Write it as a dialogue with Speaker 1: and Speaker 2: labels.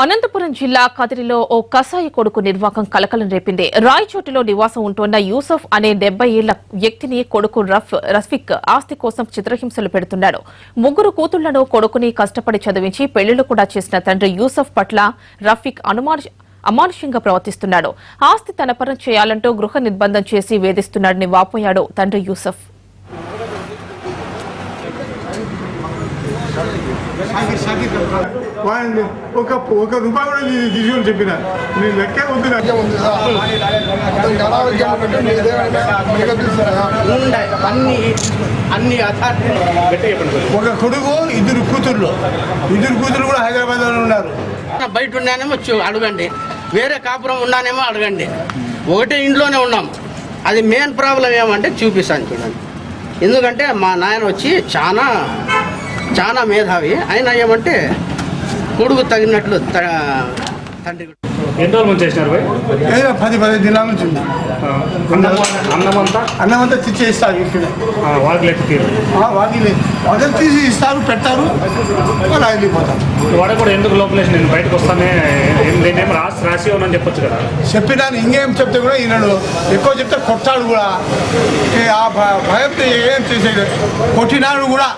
Speaker 1: అనంతపురం జిల్లా కదిరిలో ఓ కసాయి కొడుకు నిర్వాకం కలకలం రేపింది. రాయచోటిలో నివాసం ఉంటోన్న యూసఫ్ అనే 70 ఏళ్ల వ్యక్తిని కొడుకు రఫీక్ ఆస్తి కోసం చిత్రహింసలు పెడుతున్నాడు. ముగ్గురు కూతుళ్లను కొడుకుని కష్టపడి చదివించి పెళ్లిళ్లు కూడా చేసిన తండ్రి యూసఫ్ పట్ల రఫీక్ అమానుషంగా ప్రవర్తిస్తున్నాడు. ఆస్తి తన పరం చేయాలంటూ గృహ నిర్బంధం చేసి వేధిస్తున్నాడని వాపోయాడు తండ్రి యూసఫ్.
Speaker 2: ఒక రూపాయి కూడా తీసుకొని చెప్పిన నేను లెక్కే ఉంది. ఒక కొడుకు ఇద్దరు కూతుర్లు కూడా హైదరాబాద్ లో ఉన్నారు.
Speaker 3: బయట ఉన్నానేమో అడగండి, వేరే కాపురం ఉన్నానేమో అడగండి, ఒకటే ఇంట్లోనే ఉన్నాం. అది మెయిన్ ప్రాబ్లం ఏమంటే చూపిస్తాను చూడండి. ఎందుకంటే మా నాయన వచ్చి చాలా మేధావి, అయినా ఏమంటే కొడుకు తగినట్లు తండ్రి.
Speaker 4: ఎన్ని రోజుల నుంచి చేసినారు?
Speaker 2: 10 దినాల నుంచి ఉంది. అన్నమంతా తెచ్చి ఇస్తారు. ఇక్కడే వాకిలు తీసి ఇస్తారు, పెడతారు, అలా వెళ్ళిపోతారు.
Speaker 4: వాడ కూడా ఎందుకు లోపలేసి నేను బయటకు వస్తానే రాసి ఉన్నాను చెప్పొచ్చు కదా.
Speaker 2: చెప్పినాను, ఇంకేం చెప్తే కూడా ఈనాడు ఎక్కువ చెప్తే కొట్టాడు కూడా. ఆ భయంతో ఏం చేసేది, కొట్టినాడు కూడా.